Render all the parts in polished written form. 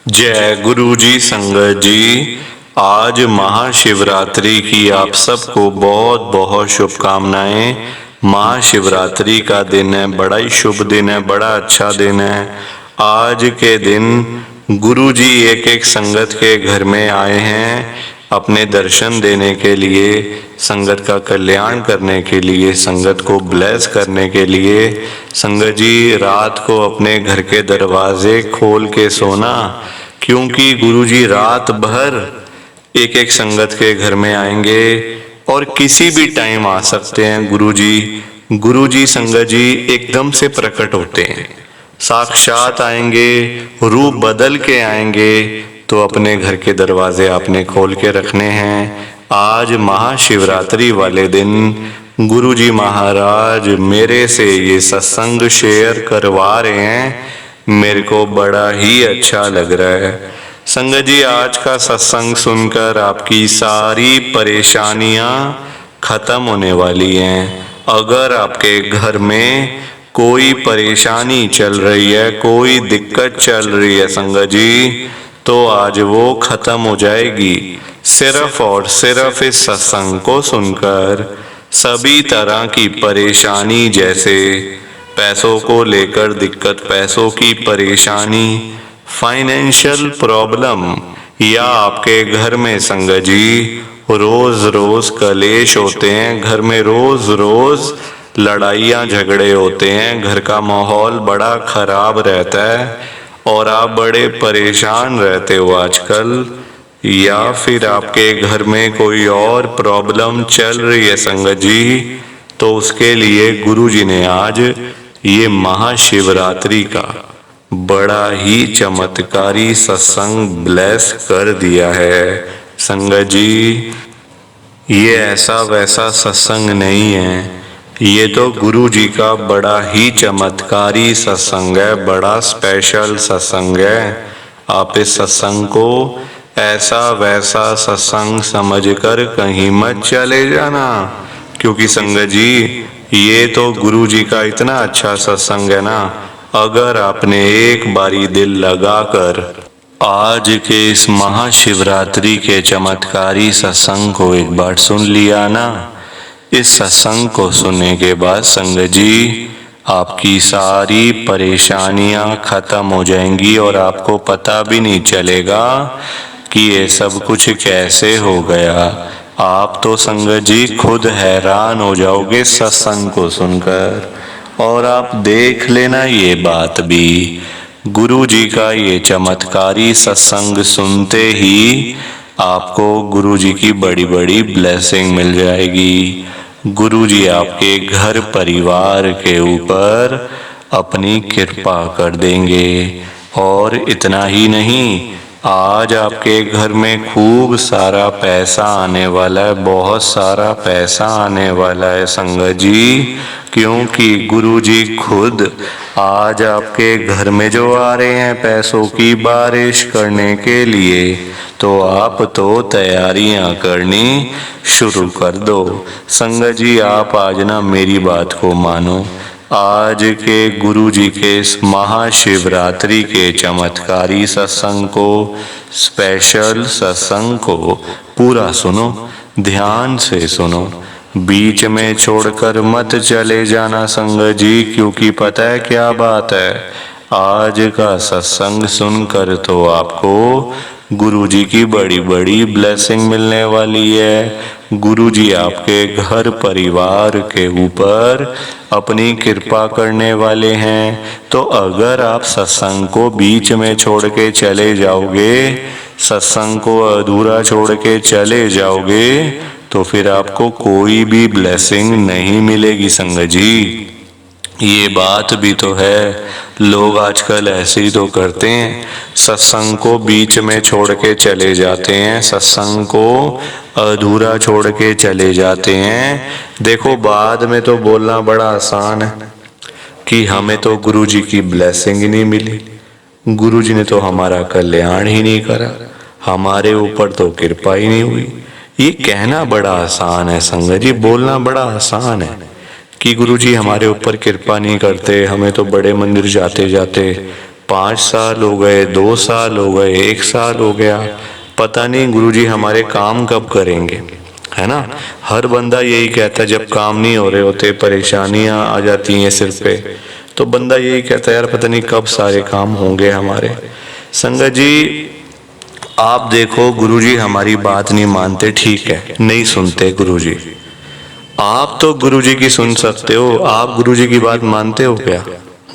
जय गुरु जी। संगत जी, आज महाशिवरात्रि की आप सबको बहुत बहुत शुभकामनाएं। महाशिवरात्रि का दिन है, बड़ा ही शुभ दिन है, बड़ा अच्छा दिन है। आज के दिन गुरु जी एक एक संगत के घर में आए हैं अपने दर्शन देने के लिए, संगत का कल्याण करने के लिए, संगत को ब्लेस करने के लिए। संगत जी, रात को अपने घर के दरवाजे खोल के सोना, क्योंकि गुरुजी रात भर एक एक संगत के घर में आएंगे और किसी भी टाइम आ सकते हैं। गुरुजी संगत जी एकदम से प्रकट होते हैं, साक्षात आएंगे, रूप बदल के आएंगे। तो अपने घर के दरवाजे आपने खोल के रखने हैं। आज महाशिवरात्रि वाले दिन गुरुजी महाराज मेरे से ये सत्संग शेयर करवा रहे हैं, मेरे को बड़ा ही अच्छा लग रहा है। संगत जी, आज का सत्संग सुनकर आपकी सारी परेशानियां खत्म होने वाली हैं। अगर आपके घर में कोई परेशानी चल रही है, कोई दिक्कत चल रही है संगत जी, तो आज वो खत्म हो जाएगी सिर्फ और सिर्फ इस सत्संग को सुनकर। सभी तरह की परेशानी, जैसे पैसों को लेकर दिक्कत, पैसों की परेशानी, फाइनेंशियल प्रॉब्लम, या आपके घर में संगत जी रोज रोज कलेश होते हैं, घर में रोज रोज लड़ाइयाँ झगड़े होते हैं, घर का माहौल बड़ा खराब रहता है और आप बड़े परेशान रहते हो आजकल, या फिर आपके घर में कोई और प्रॉब्लम चल रही है संगत जी, तो उसके लिए गुरु जी ने आज ये महाशिवरात्रि का बड़ा ही चमत्कारी सत्संग ब्लेस कर दिया है। संगत जी, ये ऐसा वैसा सत्संग नहीं है, ये तो गुरु जी का बड़ा ही चमत्कारी सत्संग है, बड़ा स्पेशल सत्संग है। आप इस सत्संग को ऐसा वैसा सत्संग समझकर कहीं मत चले जाना, क्योंकि संगत जी ये तो गुरु जी का इतना अच्छा सत्संग है ना, अगर आपने एक बारी दिल लगाकर आज के इस महाशिवरात्रि के चमत्कारी सत्संग को एक बार सुन लिया ना, इस सत्संग को सुनने के बाद संगत जी आपकी सारी परेशानियां खत्म हो जाएंगी और आपको पता भी नहीं चलेगा कि ये सब कुछ कैसे हो गया। आप तो संगत जी खुद हैरान हो जाओगे सत्संग को सुनकर। और आप देख लेना ये बात भी, गुरु जी का ये चमत्कारी सत्संग सुनते ही आपको गुरु जी की बड़ी बड़ी ब्लेसिंग मिल जाएगी। गुरु जी आपके घर परिवार के ऊपर अपनी कृपा कर देंगे। और इतना ही नहीं, आज आपके घर में खूब सारा पैसा आने वाला है, बहुत सारा पैसा आने वाला है संगत जी, क्योंकि गुरु जी खुद आज आपके घर में जो आ रहे हैं पैसों की बारिश करने के लिए, तो आप तो तैयारियां करनी शुरू कर दो। संगत जी, आप आज ना मेरी बात को मानो, आज के गुरु जी के इस महाशिवरात्रि के चमत्कारी सत्संग को, स्पेशल सत्संग को पूरा सुनो, ध्यान से सुनो, बीच में छोड़कर मत चले जाना संगत जी, क्योंकि पता है क्या बात है, आज का सत्संग सुनकर तो आपको गुरु जी की बड़ी बड़ी ब्लेसिंग मिलने वाली है। गुरु जी आपके घर परिवार के ऊपर अपनी कृपा करने वाले हैं। तो अगर आप सत्संग को बीच में छोड़ के चले जाओगे, सत्संग को अधूरा छोड़ के चले जाओगे, तो फिर आपको कोई भी ब्लेसिंग नहीं मिलेगी संगत जी। ये बात भी तो है, लोग आजकल ऐसे ही तो करते हैं, सत्संग को बीच में छोड़ के चले जाते हैं, सत्संग को अधूरा छोड़ के चले जाते हैं। देखो, बाद में तो बोलना बड़ा आसान है कि हमें तो गुरु जी की ब्लेसिंग ही नहीं मिली, गुरु जी ने तो हमारा कल्याण ही नहीं करा, हमारे ऊपर तो कृपा ही नहीं हुई। ये कहना बड़ा आसान है संगत जी, बोलना बड़ा आसान है कि गुरुजी हमारे ऊपर कृपा नहीं करते, हमें तो बड़े मंदिर जाते जाते 5 साल हो गए, 2 साल हो गए, 1 साल हो गया, पता नहीं गुरुजी हमारे काम कब करेंगे, है ना। हर बंदा यही कहता है, जब काम नहीं हो रहे होते, परेशानियां आ जाती हैं सिर पे, तो बंदा यही कहता है यार पता नहीं कब सारे काम होंगे हमारे। संगत जी आप देखो, गुरुजी हमारी बात नहीं मानते, ठीक है, नहीं सुनते गुरुजी। आप तो गुरुजी की सुन सकते हो, आप गुरुजी की बात मानते हो क्या?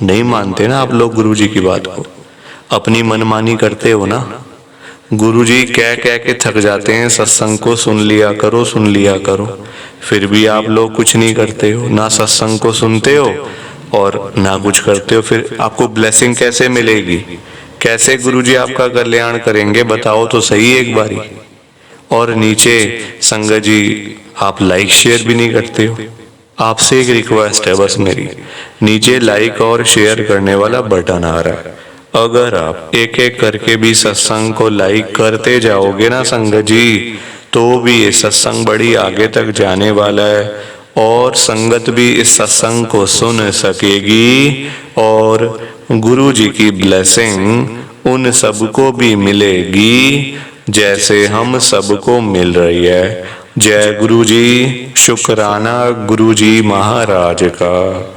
नहीं मानते ना आप लोग गुरुजी की बात को, अपनी मनमानी करते हो ना। गुरुजी कह कह के थक जाते हैं, सत्संग को सुन लिया करो, सुन लिया करो, फिर भी आप लोग कुछ नहीं करते हो, ना सत्संग को सुनते हो और ना कुछ करते हो। फिर आपको ब्लेसिंग कैसे मिलेगी? कैसे गुरुजी आपका कल्याण करेंगे? बताओ तो सही एक बारी। और नीचे संगत जी आप लाइक शेयर भी नहीं करते हो। आपसे एक रिक्वेस्ट है बस मेरी, नीचे लाइक और शेयर करने वाला बटन आ रहा है, अगर आप एक एक करके भी सत्संग को लाइक करते जाओगे ना संगत जी, तो भी ये सत्संग बड़ी आगे तक जाने वाला है और संगत भी इस सत्संग को सुन सकेगी और गुरु जी की ब्लेसिंग उन सबको भी मिलेगी जैसे हम सबको मिल रही है। जय गुरु जी, शुक्राना गुरु जी महाराज का।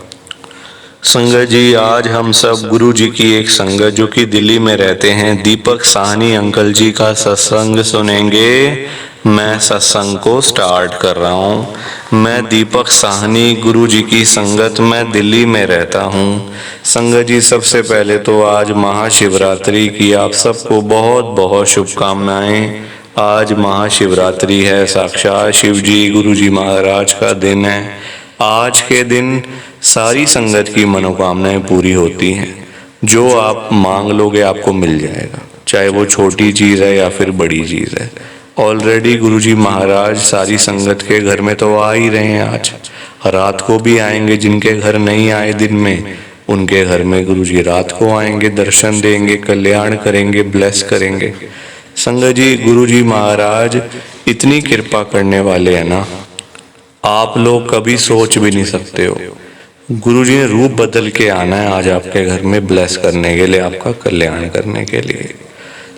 संगत जी आज हम सब गुरु जी की एक संगत जो कि दिल्ली में रहते हैं, दीपक साहनी अंकल जी का सत्संग सुनेंगे। मैं सत्संग को स्टार्ट कर रहा हूँ। मैं दीपक साहनी, गुरु जी की संगत, मैं दिल्ली में रहता हूँ। संगत जी सबसे पहले तो आज महाशिवरात्रि की आप सबको बहुत बहुत शुभकामनाएं। आज महाशिवरात्रि है, साक्षात शिव जी गुरु जी महाराज का दिन है। आज के दिन सारी संगत की मनोकामनाएं पूरी होती हैं। जो आप मांग लोगे आपको मिल जाएगा, चाहे वो छोटी चीज़ है या फिर बड़ी चीज़ है। ऑलरेडी गुरुजी महाराज सारी संगत के घर में तो आ ही रहे हैं, आज रात को भी आएंगे। जिनके घर नहीं आए दिन में, उनके घर में गुरुजी रात को आएंगे, दर्शन देंगे, कल्याण करेंगे, ब्लेस करेंगे। संगत जी गुरुजी महाराज इतनी कृपा करने वाले हैं ना, आप लोग कभी सोच भी नहीं सकते हो। गुरुजी ने रूप बदल के आना है आज आपके घर में ब्लेस करने के लिए, आपका कल्याण करने के लिए।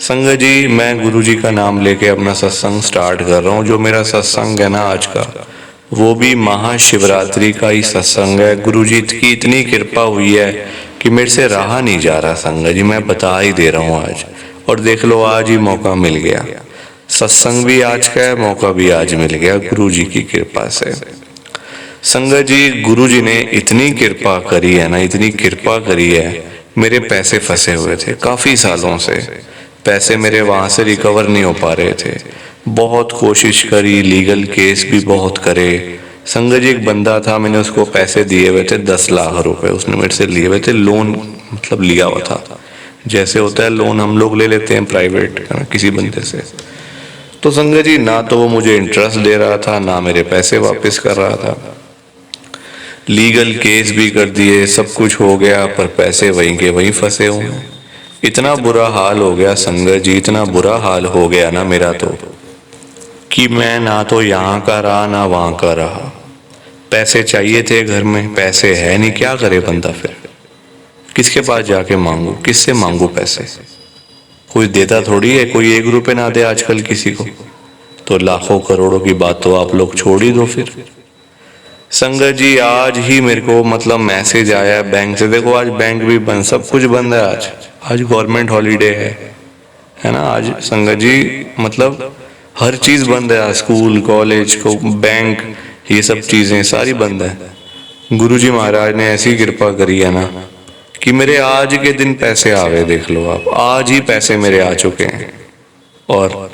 संगत जी मैं गुरुजी का नाम लेके अपना सत्संग स्टार्ट कर रहा हूँ। जो मेरा सत्संग है ना आज का, वो भी महाशिवरात्रि का ही सत्संग है। गुरुजी की इतनी कृपा हुई है कि मेरे से रहा नहीं जा रहा संगत जी, मैं बता ही दे रहा हूँ आज। और देख लो आज ही मौका मिल गया, सत्संग भी आज का है, मौका भी आज मिल गया गुरुजी की कृपा से। संगत जी गुरुजी ने इतनी कृपा करी है ना, इतनी कृपा करी है। मेरे पैसे फंसे हुए थे काफ़ी सालों से, पैसे मेरे वहाँ से रिकवर नहीं हो पा रहे थे। बहुत कोशिश करी, लीगल केस भी बहुत करे। संगत जी एक बंदा था, मैंने उसको पैसे दिए हुए थे 10 लाख रुपए, उसने मेरे से लिए हुए थे, लोन मतलब लिया हुआ था। जैसे होता है लोन हम लोग ले लेते हैं प्राइवेट किसी बंदे से। तो संगत जी ना तो वो मुझे इंटरेस्ट दे रहा था, ना मेरे पैसे वापस कर रहा था। लीगल केस भी कर दिए, सब कुछ हो गया, पर पैसे वहीं के वहीं फंसे हुए हैं। इतना बुरा हाल हो गया संगत जी, इतना बुरा हाल हो गया ना मेरा तो, कि मैं ना तो यहाँ का रहा ना वहाँ का रहा। पैसे चाहिए थे घर में, पैसे है नहीं, क्या करे बंदा फिर? किसके पास जाके मांगू, किससे मांगू पैसे? कोई देता थोड़ी है, कोई 1 रुपए ना दे आजकल किसी को, तो लाखों करोड़ों की बात तो आप लोग छोड़ ही दो फिर। संगत जी आज ही मेरे को मतलब मैसेज आया बैंक से, देखो आज बैंक भी बंद, सब कुछ बंद है आज। आज गवर्नमेंट हॉलीडे है ना आज संगत जी, मतलब हर चीज बंद है आज, स्कूल कॉलेज को बैंक ये सब चीजें सारी बंद है। गुरुजी महाराज ने ऐसी कृपा करी है ना कि मेरे आज के दिन पैसे आ गए। देख लो आप, आज ही पैसे मेरे आ चुके हैं और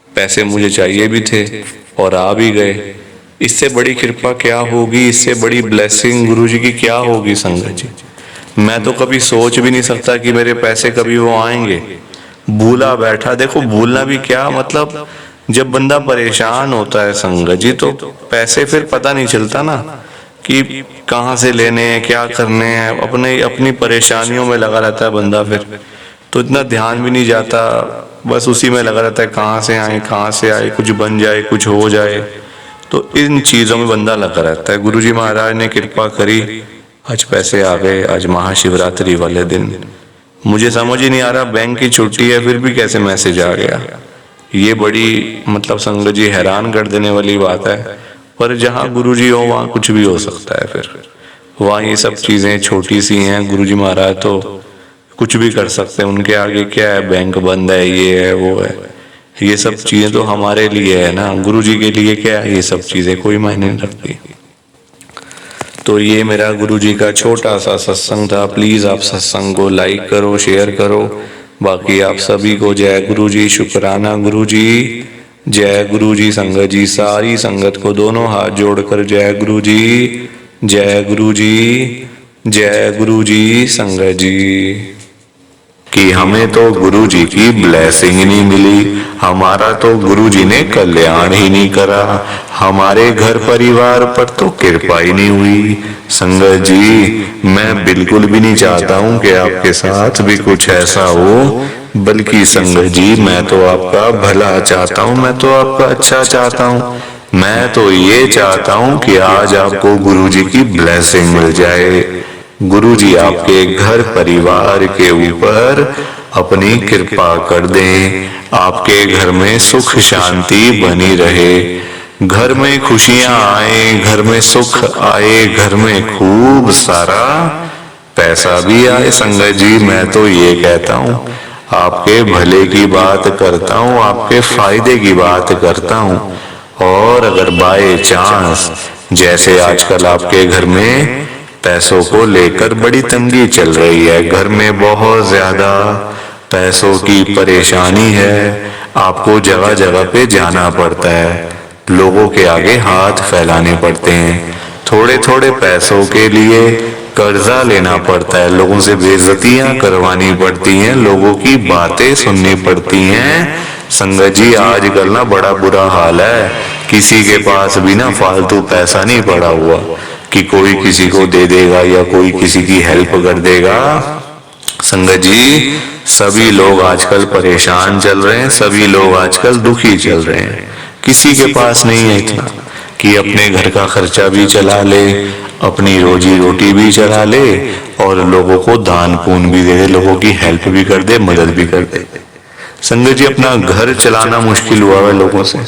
पैसे मुझे चाहिए भी थे और आ भी गए। इससे बड़ी कृपा क्या होगी, इससे बड़ी ब्लेसिंग गुरुजी की क्या होगी संगत जी? मैं तो कभी सोच भी नहीं सकता कि मेरे पैसे कभी वो आएंगे। भूला बैठा, देखो भूलना भी क्या मतलब, जब बंदा परेशान होता है संगत जी तो पैसे फिर पता नहीं चलता ना कि कहाँ से लेने हैं, क्या करने हैं। अपनी परेशानियों में लगा रहता है बंदा, फिर तो इतना ध्यान भी नहीं जाता, बस उसी में लगा रहता है कहाँ से आए, कुछ बन जाए, कुछ हो जाए। तो इन चीज़ों में बंदा लगा रहता है। गुरुजी महाराज ने कृपा करी, आज पैसे आ गए। आज महाशिवरात्रि वाले दिन मुझे समझ ही नहीं आ रहा, बैंक की छुट्टी है फिर भी कैसे मैसेज आ गया। ये बड़ी मतलब संगत जी हैरान कर देने वाली बात है। पर जहाँ गुरुजी हो वहाँ कुछ भी हो सकता है। फिर वहाँ ये सब चीजें छोटी सी हैं, गुरुजी महाराज तो कुछ भी कर सकते हैं। उनके आगे क्या है, बैंक बंद है, ये है वो है। ये सब चीजें तो हमारे लिए है ना, गुरुजी के लिए क्या है, ये सब चीजें कोई मायने नहीं रखती। तो ये मेरा गुरुजी का छोटा सा सत्संग था। प्लीज आप सत्संग को लाइक करो, शेयर करो। बाकी आप सभी को जय गुरुजी, शुक्राना गुरुजी, जय गुरुजी। संगत जी, सारी संगत को दोनों हाथ जोड़कर जय गुरुजी, जय गुरुजी, जय गुरुजी। संगत जी कि हमें तो गुरुजी की ब्लेसिंग नहीं मिली, हमारा तो गुरुजी ने कल्याण ही नहीं करा, हमारे घर परिवार पर तो कृपा ही नहीं हुई। संगत जी, मैं बिल्कुल भी नहीं चाहता हूँ कि आपके साथ भी कुछ ऐसा हो, बल्कि संगत जी मैं तो आपका भला चाहता हूँ, मैं तो आपका अच्छा चाहता हूँ। मैं तो ये चाहता हूँ कि आज आपको गुरुजी की ब्लेसिंग मिल जाए। गुरुजी आपके घर परिवार के ऊपर अपनी कृपा कर दें, आपके घर में सुख शांति बनी रहे, घर में खुशियां आए, घर में सुख आए, घर में खूब सारा पैसा भी आए। संगत जी मैं तो ये कहता हूँ, आपके भले की बात करता हूँ, आपके फायदे की बात करता हूँ। और अगर बाय चांस जैसे आजकल आपके घर में पैसों को लेकर बड़ी तंगी चल रही है, घर में बहुत ज्यादा पैसों की परेशानी है, आपको जगह जगह पे जाना पड़ता है, लोगों के आगे हाथ फैलाने पड़ते हैं, थोड़े थोड़े पैसों के लिए कर्जा लेना पड़ता है, लोगों से बेइज्जतियां करवानी पड़ती हैं, लोगों की बातें सुननी पड़ती हैं। संगत जी आजकल ना बड़ा बुरा हाल है, किसी के पास भी ना फालतू पैसा नहीं पड़ा हुआ कि कोई किसी को दे देगा या कोई किसी की हेल्प कर देगा। संगत जी सभी लोग आजकल परेशान चल रहे हैं, सभी लोग आजकल दुखी चल रहे हैं। किसी के पास नहीं है इतना कि अपने घर का खर्चा भी चला ले, अपनी रोजी रोटी भी चला ले और लोगों को दान पुण्य भी दे दे, लोगों की हेल्प भी कर दे, मदद भी कर दे। संगत जी अपना घर चलाना मुश्किल हुआ है लोगों से,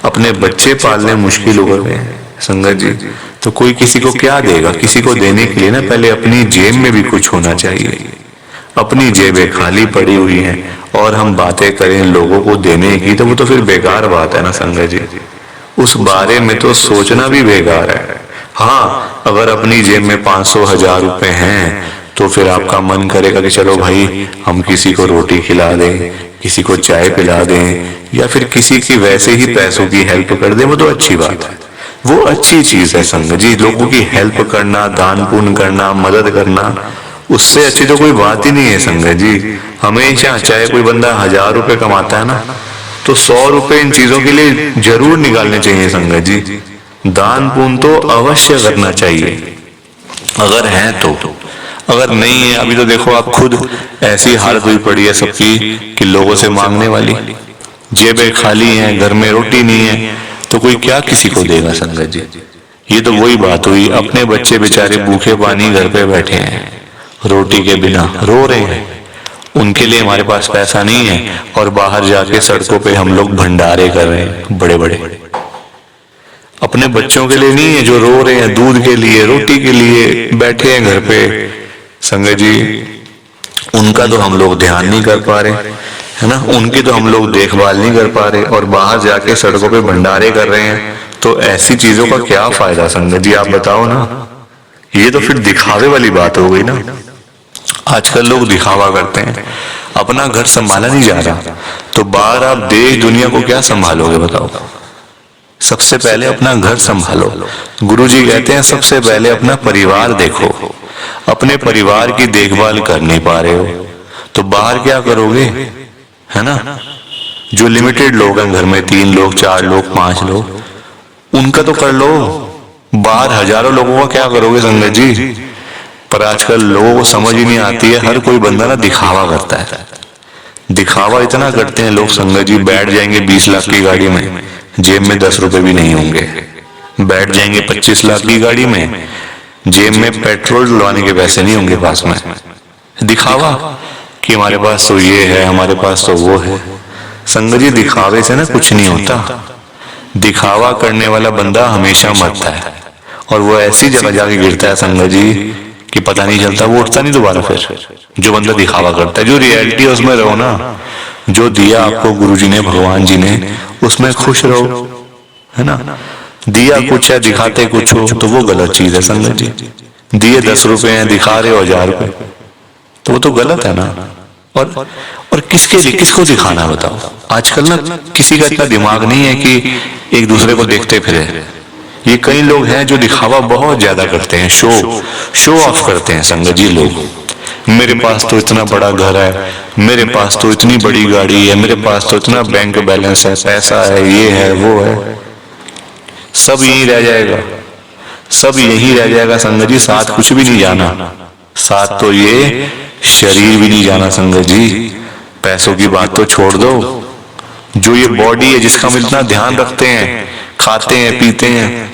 अपने बच्चे पालने मुश्किल हो गए हैं। संगत जी तो कोई किसी को क्या देगा, किसी को देने के लिए ना पहले अपनी जेब में भी कुछ होना चाहिए। अपनी जेबें खाली पड़ी हुई हैं और हम बातें करें लोगों को देने की, तो वो तो फिर बेकार बात है ना संगत जी, उस बारे में तो सोचना भी बेकार है। हाँ अगर अपनी जेब में 500-1000 रुपए हैं तो फिर आपका मन करेगा कि चलो भाई हम किसी को रोटी खिला दें, किसी को चाय पिला दें या फिर किसी की वैसे ही पैसों की हेल्प कर दें, वो तो अच्छी बात है, वो अच्छी चीज है। संगत जी लोगों की हेल्प करना, दान पुण्य करना, मदद करना, उससे अच्छी तो कोई बात ही नहीं है। संगत जी हमेशा चाहे कोई बंदा 1000 रुपए कमाता है ना तो 100 रुपए इन चीजों के लिए जरूर निकालने चाहिए। संगत जी दान पुण्य तो अवश्य करना चाहिए अगर है तो, अगर नहीं है अभी तो देखो आप खुद ऐसी हालत हुई पड़ी है सबकी कि लोगों से मांगने वाली, जेबें खाली हैं, घर में रोटी नहीं है तो कोई क्या किसी को देगा। संगत जी ये तो वही बात हुई, अपने बच्चे बेचारे भूखे पानी घर पे बैठे हैं, रोटी के बिना रो रहे हैं, उनके लिए हमारे पास पैसा नहीं है और बाहर जाके सड़कों पे हम लोग भंडारे कर रहे हैं बड़े बड़े। अपने बच्चों के लिए नहीं है जो रो रहे हैं, दूध के लिए, रोटी के लिए बैठे हैं घर पे। संगत जी उनका तो हम लोग ध्यान नहीं कर पा रहे है ना, उनकी तो हम लोग देखभाल नहीं कर पा रहे और बाहर जाके सड़कों पे भंडारे कर रहे हैं, तो ऐसी चीजों का क्या फायदा। संगत जी आप बताओ ना, ये तो फिर दिखावे वाली बात हो गई ना। आजकल लोग दिखावा करते हैं, अपना घर संभाला नहीं जा रहा तो बाहर आप देश दुनिया को क्या संभालोगे बताओ। सबसे पहले अपना घर संभालो। गुरुजी कहते हैं सबसे पहले अपना परिवार देखो, अपने परिवार की देखभाल कर नहीं पा रहे हो तो बाहर क्या करोगे, है ना। जो लिमिटेड लोग हैं घर में, 3 लोग 4 लोग 5 लोग, उनका तो कर लो, बाहर हजारों लोगों का क्या करोगे। संगत जी पर आजकल लोगों को समझ ही नहीं आती है, हर कोई बंदा ना दिखावा करता है, दिखावा इतना करते हैं लोग। संगत जी बैठ जाएंगे 20 लाख की गाड़ी में, जेब में 10 रुपए भी नहीं होंगे, बैठ जाएंगे 25 लाख की गाड़ी में, जेब में पेट्रोल डलवाने के पैसे नहीं होंगे पास में, दिखावा कि हमारे पास तो ये है, हमारे पास तो वो है। संगत जी दिखावे से ना कुछ नहीं होता। दिखावा करने वाला बंदा हमेशा मरता है और वो ऐसी जगह जाके गिरता है संगत जी कि पता नहीं चलता, वो उठता नहीं दोबारा फिर। जो बंदा दिखावा करता है, जो रियलिटी है उसमें रहो ना। जो दिया आपको गुरुजी ने, भगवान जी ने, उसमें खुश रहो, है ना। दिया कुछ है, दिखाते कुछ हो, तो वो गलत चीज है संगत जी। दिए 10 रुपए हैं, दिखा रहे हो 1000 रुपए, तो वो तो गलत है ना। और किसके लिए, किसको दिखाना बताओ। आजकल ना किसी का इतना दिमाग नहीं है कि एक दूसरे को देखते फिरे। ये कई लोग हैं जो दिखावा बहुत ज्यादा करते हैं, शो ऑफ करते हैं संगत जी लोग। मेरे पास तो इतना बड़ा घर है, मेरे पास तो इतनी बड़ी गाड़ी है, मेरे पास तो इतना बैंक बैलेंस है, पैसा है, ये है वो है। सब यही रह जाएगा, सब यही रह जाएगा संगत जी। साथ कुछ भी नहीं जाना, साथ तो ये शरीर भी नहीं जाना संगत जी। पैसों की बात तो छोड़ दो, जो ये बॉडी है जिसका हम इतना ध्यान रखते हैं, खाते हैं पीते हैं,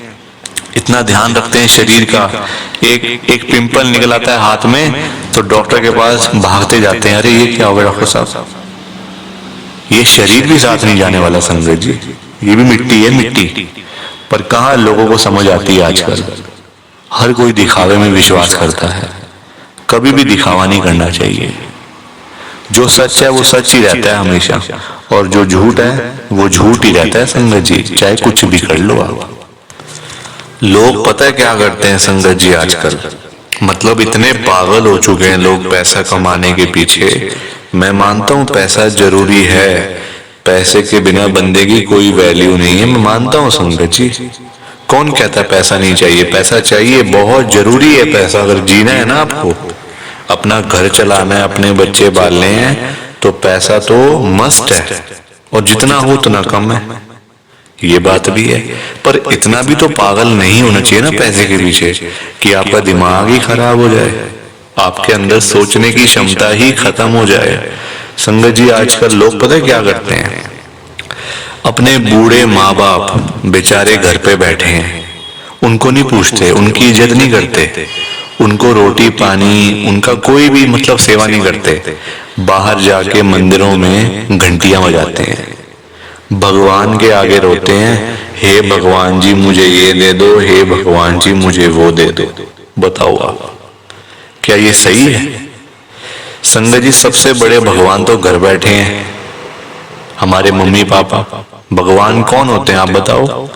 इतना ध्यान रखते हैं शरीर का, एक पिंपल निकल आता है हाथ में तो डॉक्टर के पास भागते जाते हैं, अरे ये क्या होगा डॉक्टर साहब। ये शरीर भी साथ नहीं जाने वाला संगत जी, ये भी मिट्टी है, मिट्टी। पर कहाँ लोगों को समझ आती है आजकल। हर कोई दिखावे में विश्वास करता है, कभी भी दिखावा नहीं करना चाहिए। जो सच है वो सच ही रहता है हमेशा, और जो झूठ है वो झूठ ही रहता है संगत जी, चाहे कुछ भी कर लो आप। लोग पता है क्या करते हैं संगत जी आजकल, मतलब इतने पागल हो चुके हैं लोग पैसा कमाने के पीछे। मैं मानता हूँ पैसा जरूरी है, पैसे के बिना बंदे की कोई वैल्यू नहीं है, मैं मानता हूँ संगत जी। कौन कहता है पैसा नहीं चाहिए? पैसा चाहिए, बहुत जरूरी है पैसा। अगर जीना है ना आपको, अपना घर चलाना है, अपने बच्चे पालने हैं, तो पैसा तो मस्ट है, और जितना हो उतना कम है, ये बात भी है। पर इतना भी तो पागल नहीं होना चाहिए ना पैसे के पीछे कि आपका दिमाग ही खराब हो जाए, आपके अंदर सोचने की क्षमता ही खत्म हो जाए। संगत जी आजकल लोग पता है क्या करते हैं, अपने बूढ़े माँ बाप बेचारे घर पे बैठे हैं, उनको नहीं पूछते, उनकी इज्जत नहीं करते, उनको रोटी पानी, उनका कोई भी मतलब सेवा नहीं करते। बाहर जाके मंदिरों में घंटियां बजाते हैं, भगवान के आगे रोते हैं, हे भगवान जी मुझे ये दे दो, हे भगवान जी मुझे वो दे दो। बताओ आप, क्या ये सही है? संगत जी सबसे बड़े भगवान तो घर बैठे हैं, हमारे मम्मी पापा। भगवान कौन होते हैं आप बताओ?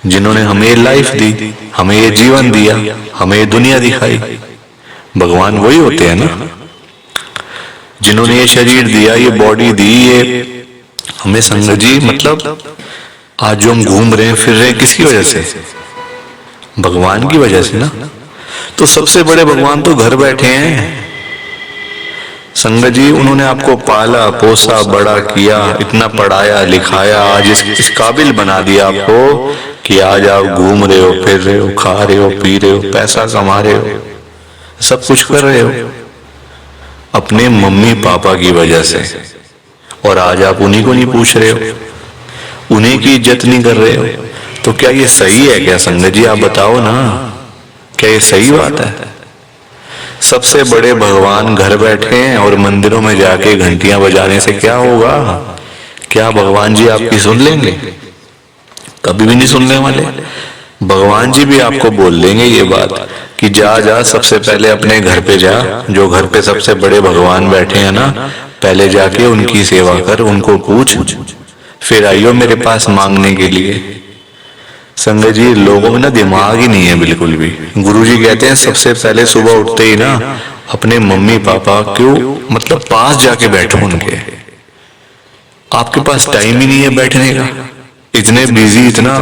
जिन्होंने हमें लाइफ दी, हमें ये जीवन दिया, हमें ये दुनिया दिखाई, भगवान वही होते हैं ना। जिन्होंने ये शरीर दिया, ये बॉडी दी, ये हमें संगत जी मतलब आज जो हम घूम रहे हैं फिर रहे हैं, किसकी वजह से? भगवान की वजह से ना। तो सबसे बड़े भगवान तो घर बैठे हैं संगत जी। उन्होंने आपको पाला पोसा बड़ा किया, इतना पढ़ाया लिखाया, आज इस काबिल बना दिया आपको कि आज आप घूम रहे हो, फिर रहे हो, खा रहे हो, पी रहे हो, पैसा कमा रहे हो, सब कुछ कर रहे हो अपने मम्मी पापा की वजह से। और आज आप उन्हीं को नहीं पूछ रहे हो, उन्हीं की इज्जत नहीं कर रहे हो। तो क्या ये सही है क्या संगत जी? आप बताओ ना, क्या ये सही बात है? सबसे बड़े भगवान घर बैठे हैं और मंदिरों में जाके घंटियां बजाने से क्या होगा? क्या भगवान जी आपकी सुन लेंगे? कभी भी नहीं सुनने वाले। भगवान जी भी आपको बोल देंगे ये बात कि जा जा सबसे पहले अपने घर पे जा, जो घर पे सबसे बड़े भगवान बैठे हैं ना, पहले जाके उनकी सेवा कर, उनको पूछ, फिर आइयो मेरे पास मांगने के लिए। संगत जी लोगों में ना दिमाग ही नहीं है बिल्कुल भी। गुरुजी कहते हैं सबसे पहले सुबह उठते ही ना अपने मम्मी पापा क्यों मतलब पास जाके बैठो उनके। आपके पास टाइम ही नहीं है बैठने का, इतने बिजी, इतना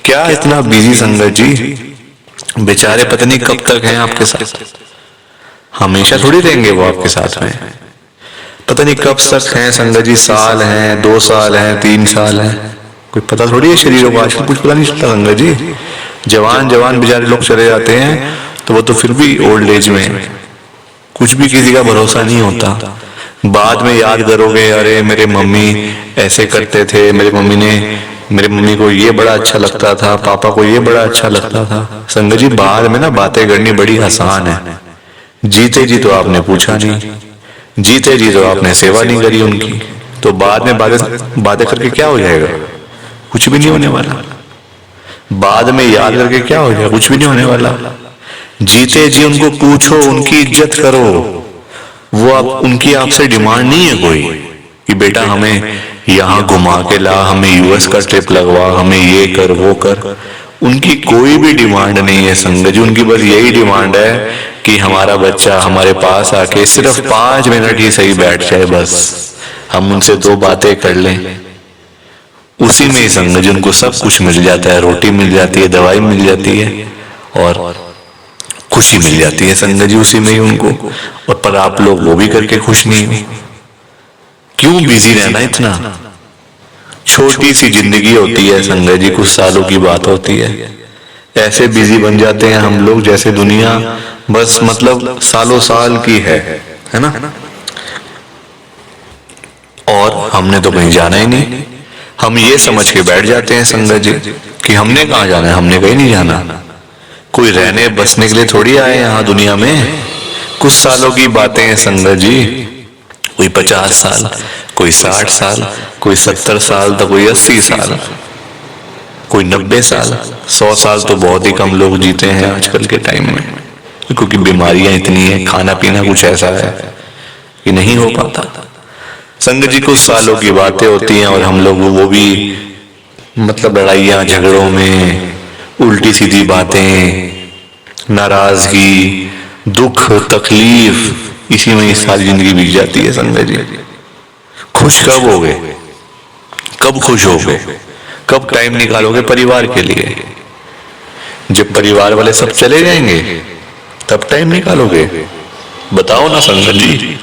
क्या इतना बिजी संगत जी। बेचारे पता नहीं कब तक हैं आपके साथ, हमेशा थोड़ी रहेंगे वो आपके साथ में, पता नहीं कब तक हैं संगत जी। साल हैं, 2 साल हैं, 3 साल हैं, कोई पता थोड़ी है शरीरों को। आजकल कुछ पता नहीं चलता संगत जी। जवान जवान बेचारे लोग चले जाते हैं तो वो तो फिर भी ओल्ड एज में, कुछ भी किसी का भरोसा नहीं होता। बाद में याद करोगे, अरे मेरे मम्मी ऐसे करते थे, मेरे मम्मी को ये बड़ा अच्छा लगता था, पापा को ये बड़ा अच्छा लगता था। संगत जी बाद में ना बातें करनी बड़ी आसान है, जीते जी तो आपने पूछा नहीं, जीते जी तो आपने सेवा नहीं करी उनकी, तो बाद में बातें बातें करके क्या हो जाएगा? कुछ भी नहीं होने वाला। बाद में याद करके क्या हो जाएगा? कुछ भी नहीं होने वाला। जीते जी उनको पूछो, उनकी इज्जत करो। वो आप उनकी आपसे डिमांड नहीं है कोई कि बेटा हमें यहाँ घुमा के ला, हमें यूएस का ट्रिप लगवा, हमें ये कर वो कर। उनकी कोई भी डिमांड नहीं है संगत जी। उनकी बस यही डिमांड है कि हमारा बच्चा हमारे पास आके सिर्फ 5 मिनट ही सही बैठ जाए, बस हम उनसे 2 बातें कर लें। उसी में ही संगत जी उनको सब कुछ मिल जाता है। रोटी मिल जाती है, दवाई मिल जाती है और खुशी मिल जाती है संगत जी उसी में ही उनको। और पर आप लोग वो भी करके खुश नहीं हो। क्यों बिजी रहना इतना? छोटी सी जिंदगी होती है संगत जी, कुछ सालों की बात होती है। ऐसे बिजी बन जाते हैं हम लोग जैसे दुनिया बस मतलब सालों साल की है ना। और हमने तो कहीं जाना ही नहीं। हम ये समझ के बैठ जाते हैं संगत जी कि हमने कहाँ जाना है, हमने कहीं नहीं जाना। कोई रहने बसने के लिए थोड़ी आए यहाँ दुनिया में। कुछ सालों की बातें हैं संगत जी। कोई 50 साल, कोई 60 साल, कोई 70 साल, तो कोई 80 साल, कोई 90 साल। 100 साल तो बहुत ही कम लोग जीते हैं आजकल के टाइम में, क्योंकि बीमारियां इतनी है, खाना पीना कुछ ऐसा है कि नहीं हो पाता। संगत जी कुछ सालों की बातें होती हैं और हम लोग वो भी मतलब लड़ाइयां झगड़ों में, उल्टी सीधी बातें, नाराजगी, दुख, तकलीफ, इसी में सारी जिंदगी बीत जाती है संगत जी। खुश कब होगे? कब खुश होगे? कब टाइम निकालोगे परिवार के लिए? जब परिवार वाले सब चले जाएंगे तब टाइम निकालोगे? बताओ ना संगत जी।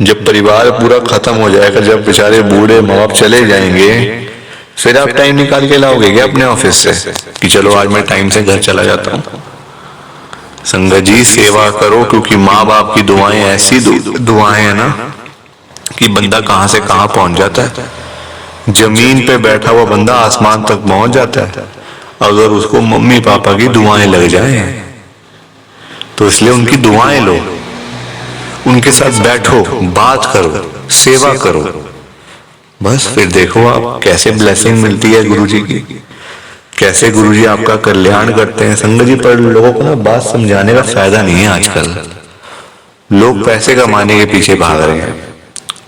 जब परिवार पूरा खत्म हो जाएगा, जब बेचारे बूढ़े माँ बाप चले जाएंगे, फिर आप टाइम निकाल के लाओगे क्या अपने ऑफिस से कि चलो आज मैं टाइम से घर चला जाता हूँ? संगत जी सेवा करो, क्योंकि माँ बाप की दुआएं ऐसी दुआएं है ना कि बंदा कहां से कहां पहुंच जाता है। जमीन पे बैठा हुआ बंदा आसमान तक पहुंच जाता है अगर उसको मम्मी पापा की दुआएं लग जाए। तो इसलिए उनकी दुआएं लो, उनके साथ बैठो, बात करो, सेवा करो, बस फिर देखो आप कैसे ब्लेसिंग मिलती है गुरुजी की, कैसे गुरुजी आपका कल्याण करते हैं संगत जी। पर लोगों को ना बात समझाने का फायदा नहीं है आजकल। लोग पैसे कमाने के पीछे भाग रहे हैं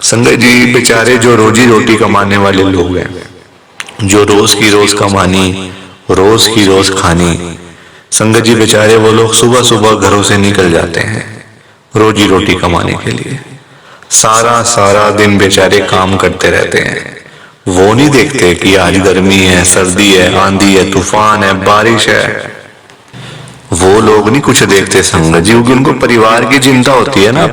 संगत जी। बेचारे जो रोजी रोटी कमाने वाले लोग हैं, जो रोज की रोज कमानी, रोज की रोज खानी, संगत जी बेचारे वो लोग सुबह सुबह घरों से निकल जाते हैं रोजी रोटी कमाने के लिए। सारा सारा दिन बेचारे काम करते रहते हैं। वो नहीं देखते कि आज गर्मी है, सर्दी है, आंधी है, तूफान है, बारिश है। वो लोग नहीं कुछ देखते संगत जी, क्योंकि उनको परिवार की चिंता होती है ना,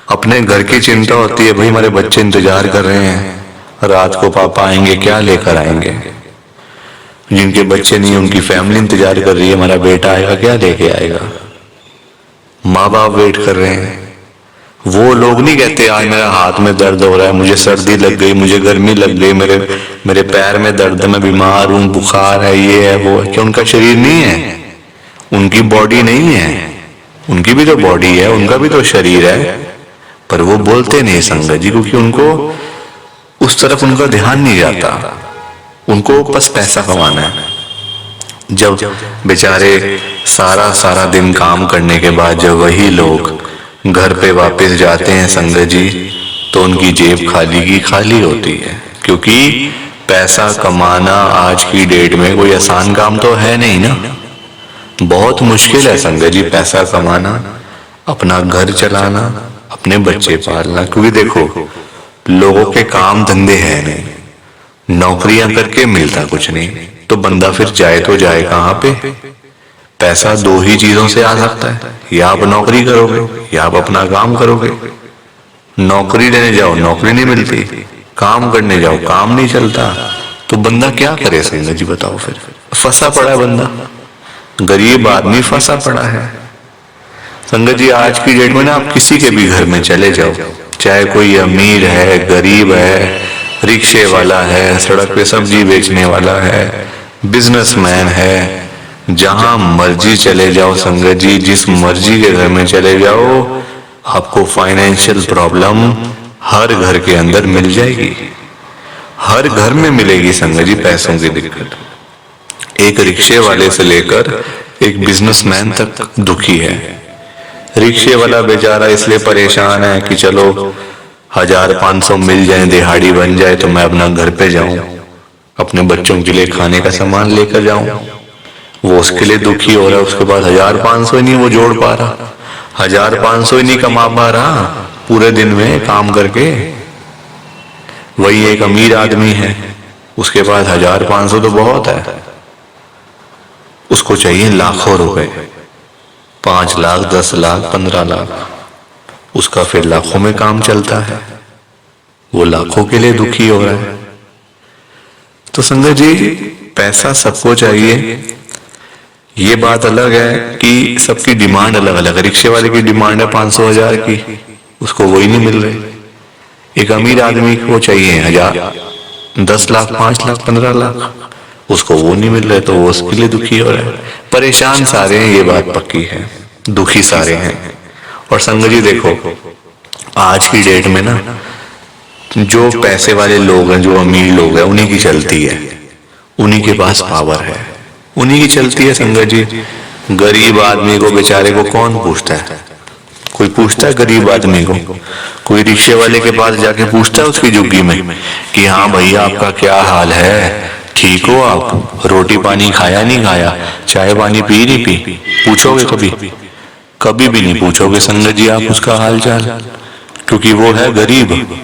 अपने घर की चिंता होती है। भाई हमारे बच्चे इंतजार कर रहे हैं, रात को पापा आएंगे, क्या लेकर आएंगे। जिनके बच्चे नहीं, उनकी फैमिली इंतजार कर रही है, हमारा बेटा आएगा, क्या लेके आएगा। माँ बाप वेट कर रहे हैं। वो लोग नहीं कहते आज मेरा हाथ में दर्द हो रहा है, मुझे सर्दी लग गई, मुझे गर्मी लग गई, मेरे पैर में दर्द है, मैं बीमार हूँ, बुखार है, ये है वो है। क्या उनका शरीर नहीं है? उनकी बॉडी नहीं है? उनकी भी तो बॉडी है, उनका भी तो शरीर है, पर वो बोलते नहीं संगत जी, क्योंकि उनको उस तरफ उनका ध्यान नहीं जाता। उनको बस पैसा कमाना है। जब बेचारे सारा सारा दिन काम करने के बाद जब वही लोग घर पे वापस जाते हैं संगत जी, तो उनकी जेब खाली की खाली होती है। क्योंकि पैसा कमाना आज की डेट में कोई आसान काम तो है नहीं ना, बहुत मुश्किल है संगत जी पैसा कमाना, अपना घर चलाना, अपने बच्चे पालना। क्योंकि देखो लोगों के काम धंधे हैं नहीं, नौकरियां करके मिलता कुछ नहीं, तो बंदा फिर जाए तो जाए कहाँ पे। पैसा 2 ही चीजों से आ सकता है, या आप नौकरी करोगे या आप अपना काम करोगे। नौकरी लेने जाओ नौकरी नहीं मिलती, काम करने जाओ काम नहीं चलता, तो बंदा क्या करे संगत जी बताओ। फिर फंसा पड़ा है बंदा, गरीब आदमी फंसा पड़ा है संगत जी। आज की डेट में ना आप किसी के भी घर में चले जाओ, चाहे कोई अमीर है, गरीब है, रिक्शे वाला है, सड़क पे सब्जी बेचने वाला है, बिजनेसमैन है, जहां मर्जी चले जाओ संगत जी, जिस मर्जी के घर में चले जाओ, आपको फाइनेंशियल प्रॉब्लम हर घर के अंदर मिल जाएगी, हर घर में मिलेगी संगत जी पैसों की दिक्कत। एक रिक्शे वाले से लेकर एक बिजनेसमैन तक दुखी है। रिक्शे वाला बेचारा इसलिए परेशान है कि चलो 1000-500 मिल जाए, दिहाड़ी बन जाए तो मैं अपना घर पे जाऊं, अपने बच्चों के लिए खाने का सामान लेकर जाऊं। वो उसके लिए दुखी हो रहा है। उसके बाद 1000-500 ही नहीं वो जोड़ पा रहा, 1000-500 ही नहीं कमा पा रहा पूरे दिन में काम करके। वही एक अमीर आदमी है, उसके पास 1000-500 तो बहुत है, उसको चाहिए लाखों रुपए, 5 लाख, 10 लाख, 15 लाख, उसका फिर लाखों में काम चलता है, वो लाखों के लिए दुखी हो रहा है। तो संगत जी, पैसा सबको चाहिए, ये बात अलग है कि सबकी डिमांड अलग अलग है। रिक्शे वाले की डिमांड है 500-1000 की, उसको वही नहीं मिल रही। एक अमीर आदमी को चाहिए 1000, 10 लाख, 5 लाख, 15 लाख, उसको वो नहीं मिल रहे, तो वो उसके लिए दुखी हो रहा है। परेशान सारे हैं, ये बात पक्की है, दुखी सारे हैं। और संगत जी देखो, आज की डेट में ना जो पैसे वाले लोग हैं, जो अमीर लोग हैं, उन्हीं की चलती है, उन्हीं के पास पावर है, उन्हीं की चलती है संगत जी। गरीब आदमी को बेचारे को कौन पूछता है? कोई पूछता है गरीब आदमी को? कोई रिक्शे वाले के पास जाके पूछता है उसकी झुग्गी में कि हाँ भैया आपका क्या हाल है, ठीक हो आप, रोटी पानी खाया नहीं खाया, चाय पानी पी नहीं पी? पूछोगे कभी? कभी भी नहीं पूछोगे संगत जी आप उसका हाल चाल, क्योंकि वो है गरीब,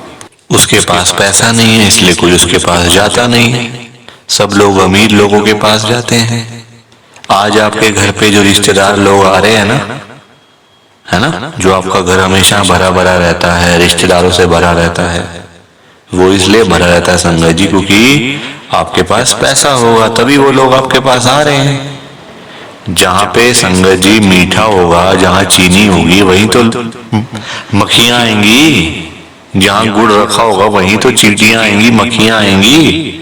उसके पास पैसा नहीं है, इसलिए कोई उसके पास जाता नहीं है। सब लोग अमीर लोगों के पास जाते हैं। आज आपके घर पे जो रिश्तेदार लोग आ रहे हैं ना, है ना, जो आपका घर हमेशा भरा भरा रहता है, रिश्तेदारों से भरा रहता है, वो इसलिए भरा रहता है संगत जी क्योंकि आपके पास पैसा होगा, तभी वो लोग आपके पास आ रहे हैं। जहां पे संगत जी मीठा होगा, जहां चीनी होगी, वहीं तो मक्खियां आएंगी। जहां गुड़ रखा होगा वहीं तो चींटियां आएंगी, मक्खियां आएंगी।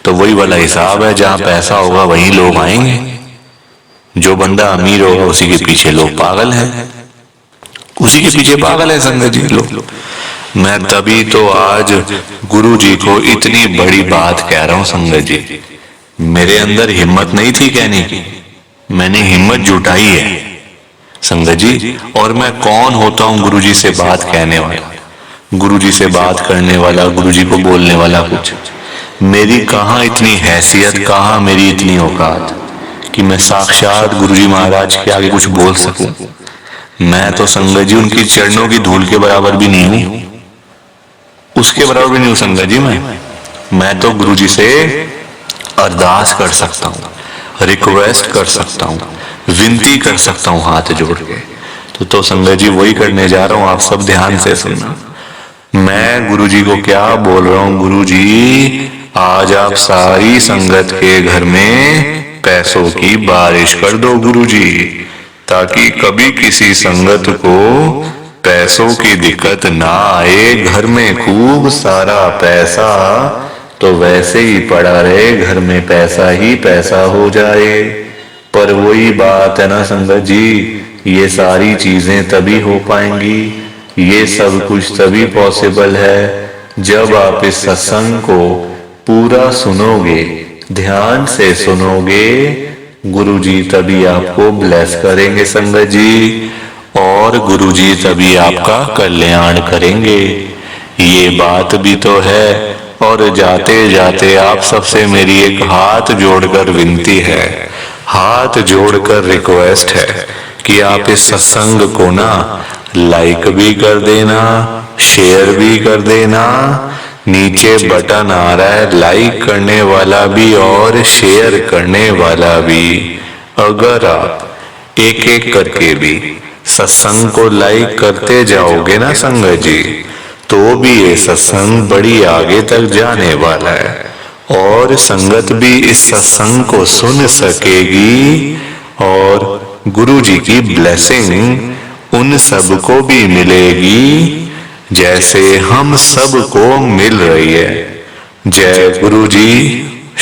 तो वही वाला हिसाब है, जहां पैसा होगा वहीं लोग आएंगे। जो बंदा अमीर होगा उसी के पीछे लोग पागल हैं, उसी के पीछे पागल है संगत जी लोग। मैं तभी तो आज गुरु जी को इतनी बड़ी बात कह रहा हूं संगत जी। मेरे अंदर हिम्मत नहीं थी कहने की, मैंने हिम्मत जुटाई है संगत जी। और मैं कौन होता हूं गुरु जी से बात कहने वाला, गुरु जी से बात करने वाला, गुरु जी को बोलने वाला? कुछ मेरी कहाँ इतनी हैसियत, कहाँ मेरी इतनी औकात कि मैं साक्षात गुरु जी महाराज के आगे कुछ बोल सकूं। मैं तो संगत जी उनकी चरणों की धूल के बराबर भी नहीं हूं, उसके बराबर भी नहीं हूं संगत जी। मैं तो गुरु जी से अरदास कर सकता हूं, रिक्वेस्ट कर सकता हूं, विनती कर सकता हूं हाथ जोड़ के। तो संगत जी वही करने जा रहा हूं, आप सब ध्यान से सुनना। मैं गुरु जी को क्या बोल रहा हूं? गुरु जी आज आप सारी संगत के घर में पैसों की बारिश कर दो गुरु जी, ताकि कभी किसी संगत को पैसों की दिक्कत ना आए। घर में खूब सारा पैसा तो वैसे ही पड़ा रहे, घर में पैसा ही पैसा हो जाए। पर वही बात है ना संगत जी, ये सारी चीजें तभी हो पाएंगी, ये सब कुछ तभी पॉसिबल है जब आप इस सत्संग को पूरा सुनोगे, ध्यान से सुनोगे। गुरुजी तभी आपको ब्लेस करेंगे संगत जी, और गुरुजी तभी आपका कल्याण करेंगे। ये बात भी तो है। और जाते जाते आप सबसे मेरी एक हाथ जोड़कर विनती है, हाथ जोड़कर रिक्वेस्ट है कि आप इस सत्संग को ना लाइक भी कर देना, शेयर भी कर देना। नीचे बटन आ रहा है लाइक करने वाला भी और शेयर करने वाला भी। अगर आप एक एक करके भी सत्संग को लाइक करते जाओगे ना संगत जी, तो भी ये सत्संग बड़ी आगे तक जाने वाला है और संगत भी इस सत्संग को सुन सकेगी और गुरु जी की ब्लेसिंग उन सबको भी मिलेगी जैसे हम सबको मिल रही है। जय गुरु जी,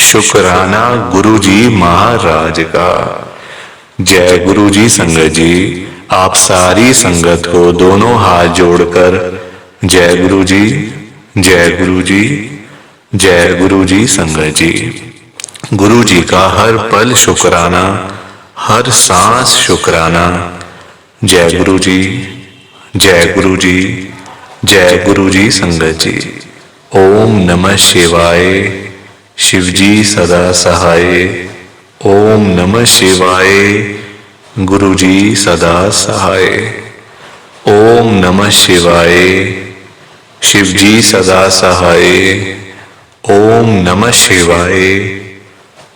शुक्राना गुरु जी महाराज का। जय गुरु जी संगत जी। आप सारी संगत को दोनों हाथ जोड़कर जय गुरु जी, जय गुरु जी, जय गुरु जी संगत जी। गुरु जी का हर पल शुक्राना, हर सांस शुक्राना। जय गुरु जी, जय गुरु जी, जय गुरु जी संगत जी। ओम नमः शिवाय। शिव जी सदा सहाय। ओम नमः शिवाय। गुरु जी सदा सहाय। ओम नमः शिवाय। शिव जी सदा सहाय। ओम नमः शिवाय।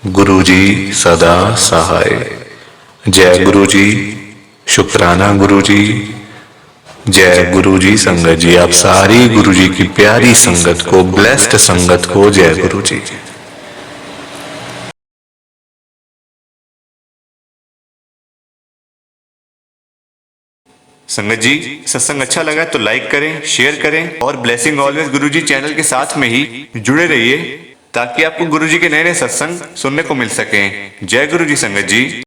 गुरु जी सदा सहाय। जय गुरु जी, शुक्राना गुरु जी। जय गुरु जी संगत जी। आप सारी गुरु जी की प्यारी संगत को, ब्लेस्ड संगत को जय गुरु जी। संगत जी, सत्संग अच्छा लगा तो लाइक करें, शेयर करें और ब्लेसिंग ऑलवेज गुरुजी चैनल के साथ में ही जुड़े रहिए ताकि आपको गुरुजी के नए नए सत्संग सुनने को मिल सकें। जय गुरु जी संगत जी।